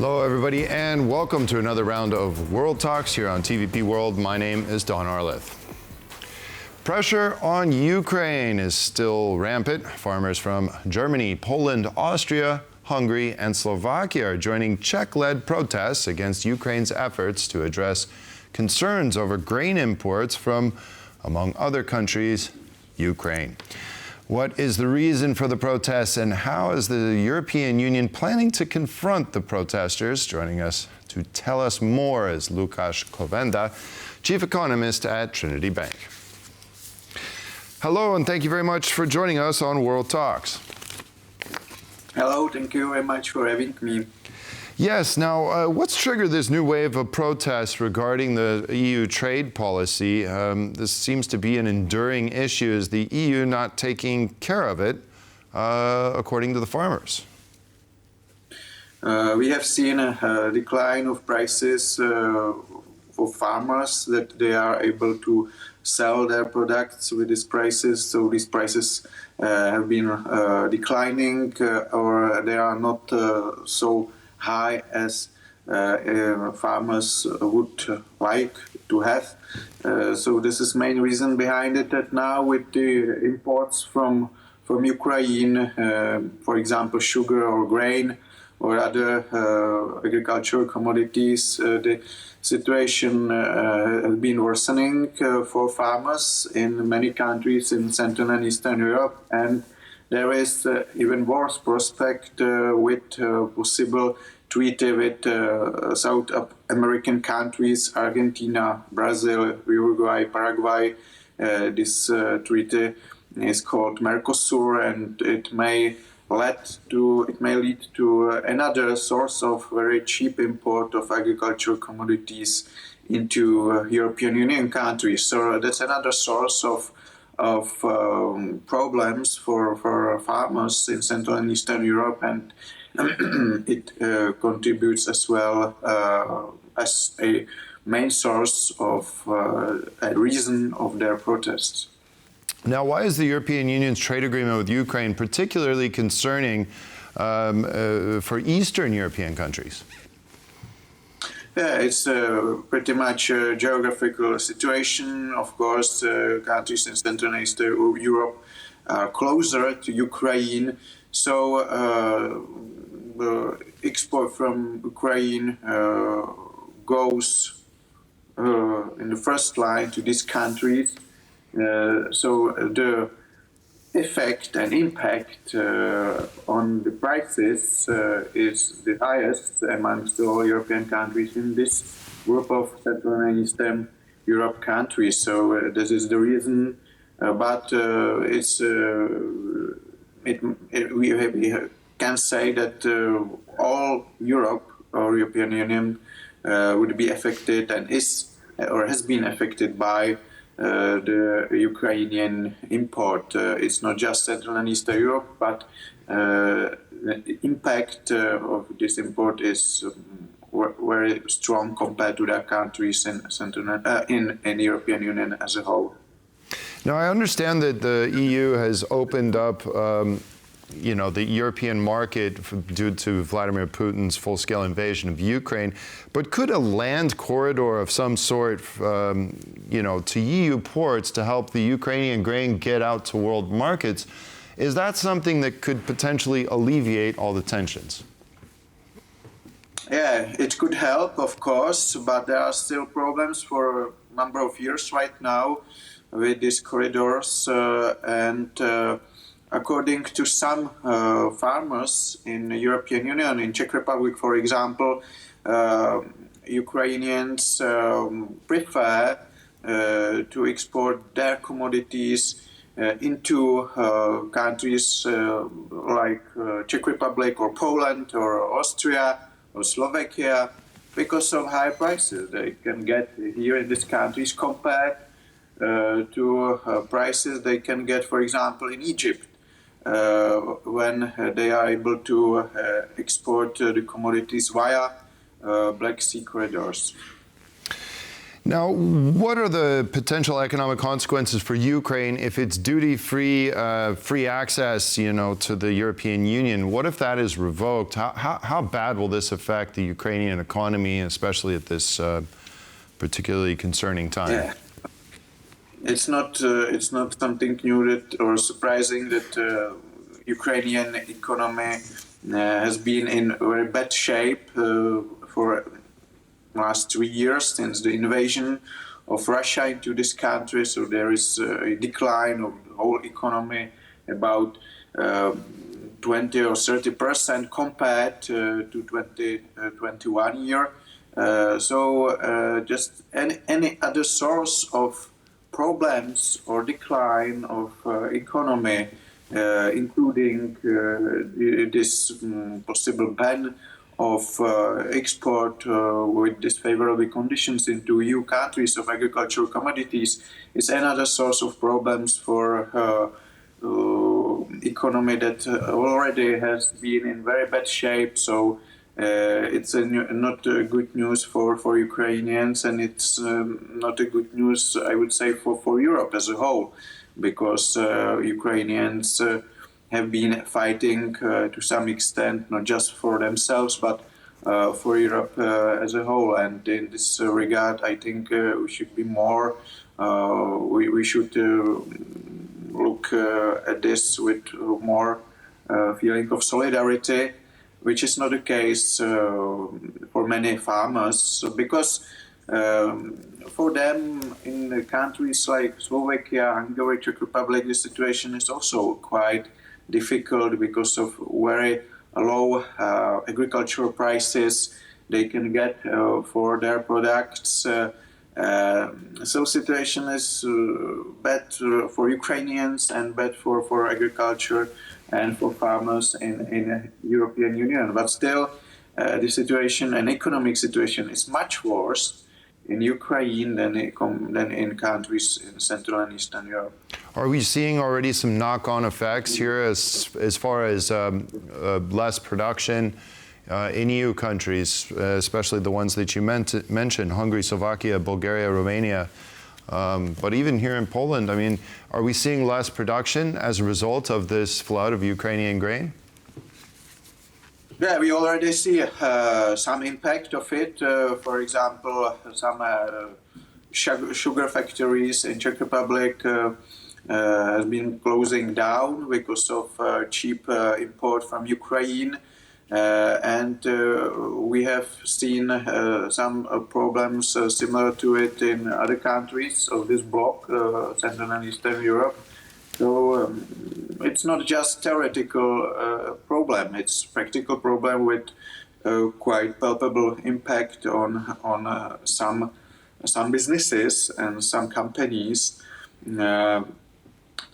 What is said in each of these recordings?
Hello, everybody, and welcome to another round of World Talks here on TVP World. My name is Don Arleth. Pressure on Ukraine is still rampant. Farmers from Germany, Poland, Austria, Hungary, and Slovakia are joining Czech-led protests against Ukraine's efforts to address concerns over grain imports from, among other countries, Ukraine. What is the reason for the protests, and how is the European Union planning to confront the protesters? Joining us to tell us more is Lukáš Kovanda, Chief Economist at Trinity Bank. Hello, and thank you very much for joining us on World Talks. Hello, thank you very much for having me. Yes, now, what's triggered this new wave of protests regarding the EU trade policy? This seems to be an enduring issue. Is the EU not taking care of it, according to the farmers? We have seen a decline of prices for farmers, that they are able to sell their products with these prices. So these prices have been declining, or they are not so high as farmers would like to have. So this is main reason behind it, that now with the imports from Ukraine, for example, sugar or grain or other agricultural commodities, the situation has been worsening for farmers in many countries in Central and Eastern Europe, and there is even worse prospect with possible treaty with South American countries, Argentina, Brazil, Uruguay, Paraguay. This treaty is called Mercosur, and it may lead to another source of very cheap import of agricultural commodities into European Union countries. So that's another source of problems for farmers in Central and Eastern Europe, and it contributes as well as a main source of a reason of their protests. Now, why is the European Union's trade agreement with Ukraine particularly concerning for Eastern European countries? Yeah, it's pretty much a geographical situation. Of course, countries in Central and Eastern Europe are closer to Ukraine, so the export from Ukraine goes in the first line to these countries. So the effect and impact on the prices is the highest amongst all European countries in this group of Central and Eastern Europe countries. So this is the reason, but we can say that all Europe or European Union would be affected and is or has been affected by the Ukrainian import. It's not just Central and Eastern Europe, but the impact of this import is very strong compared to the countries in the European Union as a whole. Now, I understand that the EU has opened up the European market due to Vladimir Putin's full-scale invasion of Ukraine, but could a land corridor of some sort, to EU ports to help the Ukrainian grain get out to world markets, is that something that could potentially alleviate all the tensions? Yeah, it could help, of course, but there are still problems for a number of years right now with these corridors, and according to some farmers in the European Union, in Czech Republic, for example, Ukrainians prefer to export their commodities into countries like Czech Republic or Poland or Austria or Slovakia because of high prices they can get here in these countries compared to prices they can get, for example, in Egypt. When they are able to export the commodities via Black Sea corridors. Now, what are the potential economic consequences for Ukraine if it's duty-free, free access, to the European Union? What if that is revoked? How bad will this affect the Ukrainian economy, especially at this particularly concerning time? Yeah. It's not something new or surprising that Ukrainian economy has been in very bad shape for last 3 years since the invasion of Russia into this country. So there is a decline of the whole economy about 20 or 30% compared to 2021 year. Just any other source of problems or decline of economy, including this possible ban of export with disfavorable conditions into EU countries of agricultural commodities, is another source of problems for economy that already has been in very bad shape. So it's not good news for Ukrainians, and it's not a good news, I would say, for Europe as a whole, because Ukrainians have been fighting to some extent, not just for themselves, but for Europe as a whole. And in this regard, I think we should be more, we should look at this with more feeling of solidarity, which is not the case for many farmers, because for them in countries like Slovakia, Hungary, Czech Republic, the situation is also quite difficult because of very low agricultural prices they can get for their products. So situation is bad for Ukrainians and bad for agriculture and for farmers in European Union. But still, the situation and economic situation is much worse in Ukraine than in countries in Central and Eastern Europe. Are we seeing already some knock-on effects here as far as less production in EU countries, especially the ones that you mentioned, Hungary, Slovakia, Bulgaria, Romania, but even here in Poland, I mean, are we seeing less production as a result of this flood of Ukrainian grain? Yeah, we already see some impact of it. For example, some sugar factories in Czech Republic has been closing down because of cheap import from Ukraine. And we have seen some problems similar to it in other countries of this bloc, Central and Eastern Europe. So it's not just theoretical problem; it's practical problem with quite palpable impact on some businesses and some companies,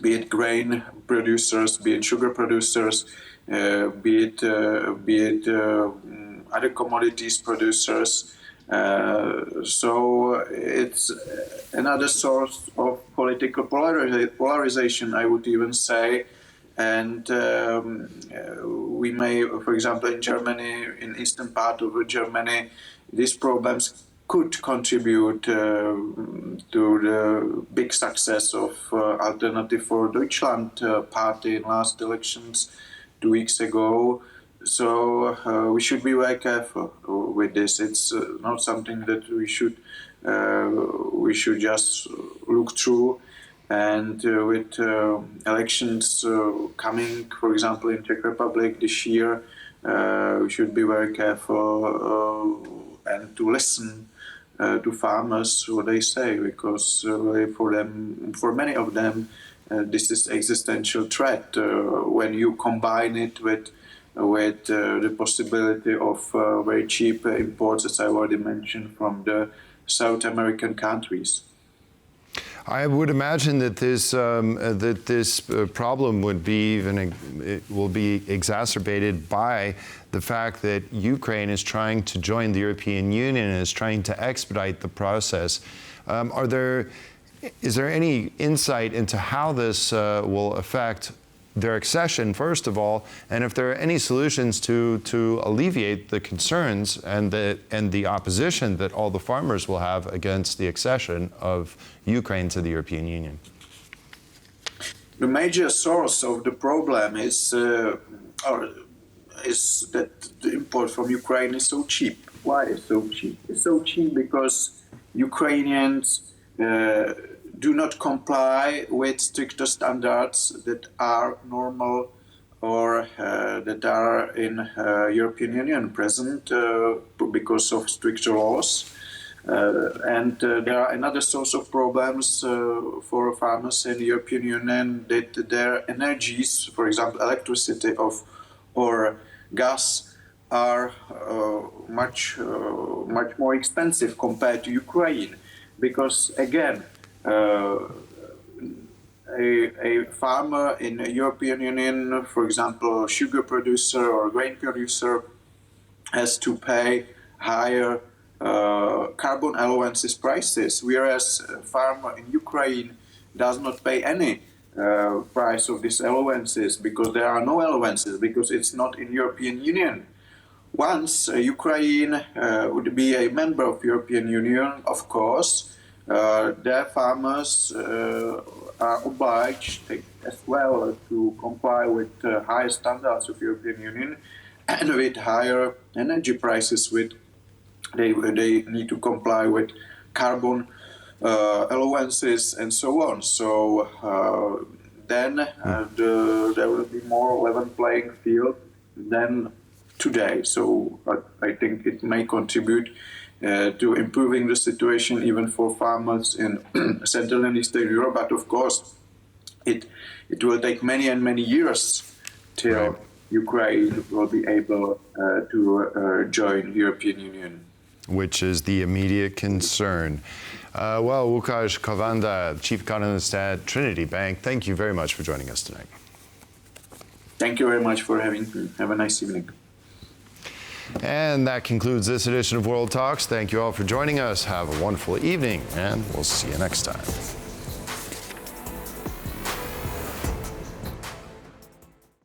be it grain producers, be it sugar producers, be it other commodities producers. So it's another source of political polarization, I would even say. And we may, for example, in Germany, in eastern part of Germany, these problems could contribute to the big success of Alternative for Deutschland party in last elections 2 weeks ago. So we should be very careful with this. It's not something that we should just look through. And with elections coming, for example, in Czech Republic this year, we should be very careful and to listen to farmers what they say, because for many of them, this is existential threat when you combine it with the possibility of very cheap imports, as I already mentioned, from the South American countries. I would imagine that this problem will be exacerbated by the fact that Ukraine is trying to join the European Union and is trying to expedite the process. Is there any insight into how this will affect their accession, first of all, and if there are any solutions to alleviate the concerns and the opposition that all the farmers will have against the accession of Ukraine to the European Union. The major source of the problem is that the import from Ukraine is so cheap. Why is it so cheap? It's so cheap because Ukrainians do not comply with stricter standards that are normal or that are in European Union present because of stricter laws. And there are another source of problems for farmers in the European Union, that their energies, for example, electricity or gas, are much more expensive compared to Ukraine, because again, a farmer in the European Union, for example, a sugar producer or grain producer, has to pay higher carbon allowances prices, whereas a farmer in Ukraine does not pay any price of these allowances, because there are no allowances, because it's not in European Union. Once Ukraine would be a member of European Union, of course, their farmers are obliged as well to comply with higher standards of European Union and with higher energy prices. They need to comply with carbon allowances and so on. So then there will be more level playing field than today. So I think it may contribute to improving the situation even for farmers in Central and Eastern Europe. But of course, it will take many and many years till Ukraine will be able to join European Union. Which is the immediate concern. Well, Lukáš Kovanda, Chief Economist at Trinity Bank, thank you very much for joining us tonight. Thank you very much for having me. Have a nice evening. And that concludes this edition of World Talks. Thank you all for joining us. Have a wonderful evening, and we'll see you next time.